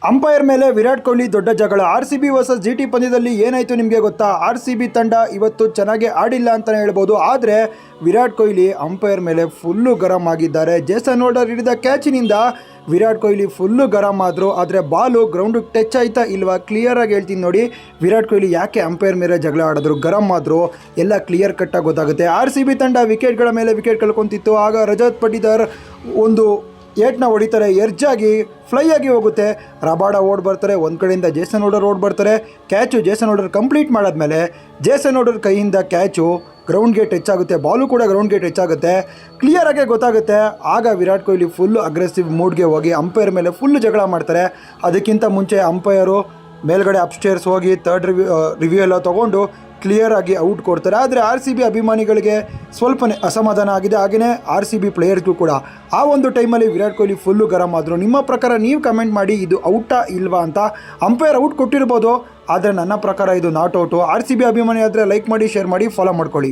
Umpire ಮೇಲೆ ವಿರಾಟ್ ಕೊಹ್ಲಿ ದೊಡ್ಡ ಜಗಳ. RCB ವರ್ಸಸ್ GT ಪಂದ್ಯದಲ್ಲಿ ಏನಾಯಿತು ನಿಮಗೆ ಗೊತ್ತಾ? RCB ತಂಡ ಇವತ್ತು ಚೆನ್ನಾಗಿ ಆಡಿಲ್ಲ ಅಂತಲೇ ಹೇಳ್ಬೋದು. ಆದರೆ ವಿರಾಟ್ ಕೊಹ್ಲಿ ಅಂಪೈರ್ ಮೇಲೆ ಫುಲ್ಲು ಗರಂ ಆಗಿದ್ದಾರೆ. ಜೇಸನ್ ಹೋಲ್ಡರ್ ಹಿಡಿದ ಕ್ಯಾಚಿನಿಂದ ವಿರಾಟ್ ಕೊಹ್ಲಿ ಫುಲ್ಲು ಗರಂ ಆದರು. ಆದರೆ ಬಾಲು ಗ್ರೌಂಡಿಗೆ ಟಚ್ ಆಯ್ತಾ ಇಲ್ವಾ ಕ್ಲಿಯರಾಗಿ ಹೇಳ್ತೀನಿ ನೋಡಿ. ವಿರಾಟ್ ಕೊಹ್ಲಿ ಯಾಕೆ ಅಂಪೈರ್ ಮೇಲೆ ಜಗಳ ಆಡಿದ್ರು, ಗರಂ ಆದರು, ಎಲ್ಲ ಕ್ಲಿಯರ್ ಕಟ್ಟಾಗಿ ಗೊತ್ತಾಗುತ್ತೆ. RCB ತಂಡ ವಿಕೆಟ್ಗಳ ಮೇಲೆ ವಿಕೆಟ್ ಕಳ್ಕೊತಿತ್ತು. ಆಗ ರಜತ್ ಪಟಿದಾರ್ ಒಂದು ಏಟ್ನ ಹೊಡಿತಾರೆ, ಎರ್ಜಾಗಿ ಫ್ಲೈ ಆಗಿ ಹೋಗುತ್ತೆ. ರಬಾಡ ಓಡ್ ಬರ್ತಾರೆ, ಒಂದು ಕಡೆಯಿಂದ ಜೇಸನ್ ಹೋಲ್ಡರ್ ಓಡ್ ಬರ್ತಾರೆ. ಕ್ಯಾಚು ಜೇಸನ್ ಹೋಲ್ಡರ್ ಕಂಪ್ಲೀಟ್ ಮಾಡಾದ್ಮೇಲೆ ಜೇಸನ್ ಹೋಲ್ಡರ್ ಕೈಯಿಂದ ಕ್ಯಾಚು ಗ್ರೌಂಡ್ಗೆ ಟಚ್ ಆಗುತ್ತೆ, ಬಾಲು ಕೂಡ ಗ್ರೌಂಡ್ಗೆ ಟಚ್ ಆಗುತ್ತೆ, ಕ್ಲಿಯರಾಗೆ ಗೊತ್ತಾಗುತ್ತೆ. ಆಗ ವಿರಾಟ್ ಕೊಹ್ಲಿ ಫುಲ್ಲು ಅಗ್ರೆಸಿವ್ ಮೂಡ್ಗೆ ಹೋಗಿ ಅಂಪೈರ್ ಮೇಲೆ ಫುಲ್ಲು ಜಗಳ ಮಾಡ್ತಾರೆ. ಅದಕ್ಕಿಂತ ಮುಂಚೆ ಅಂಪೈರು ಮೇಲ್ಗಡೆ ಅಪ್ಸ್ಟೇರ್ಸ್ ಹೋಗಿ ಥರ್ಡ್ ರಿವ್ಯೂ ಎಲ್ಲ ತೊಗೊಂಡು ಕ್ಲಿಯರಾಗಿ ಔಟ್ ಕೊಡ್ತಾರೆ. ಆದರೆ RCB ಅಭಿಮಾನಿಗಳಿಗೆ ಸ್ವಲ್ಪ ಅಸಮಾಧಾನ ಆಗಿದೆ, ಹಾಗೆಯೇ RCB ಪ್ಲೇಯರ್ಸ್ಗೂ ಕೂಡ. ಆ ಒಂದು ಟೈಮಲ್ಲಿ ವಿರಾಟ್ ಕೊಹ್ಲಿ ಫುಲ್ಲು ಗರಂ ಆದರು. ನಿಮ್ಮ ಪ್ರಕಾರ ನೀವು ಕಮೆಂಟ್ ಮಾಡಿ, ಇದು ಔಟಾ ಇಲ್ವಾ ಅಂತ. ಅಂಪೈರ್ ಔಟ್ ಕೊಟ್ಟಿರ್ಬೋದು, ಆದರೆ ನನ್ನ ಪ್ರಕಾರ ಇದು ನಾಟ್ ಔಟು. RCB ಅಭಿಮಾನಿ ಆದರೆ ಲೈಕ್ ಮಾಡಿ, ಶೇರ್ ಮಾಡಿ, ಫಾಲೋ ಮಾಡ್ಕೊಳ್ಳಿ.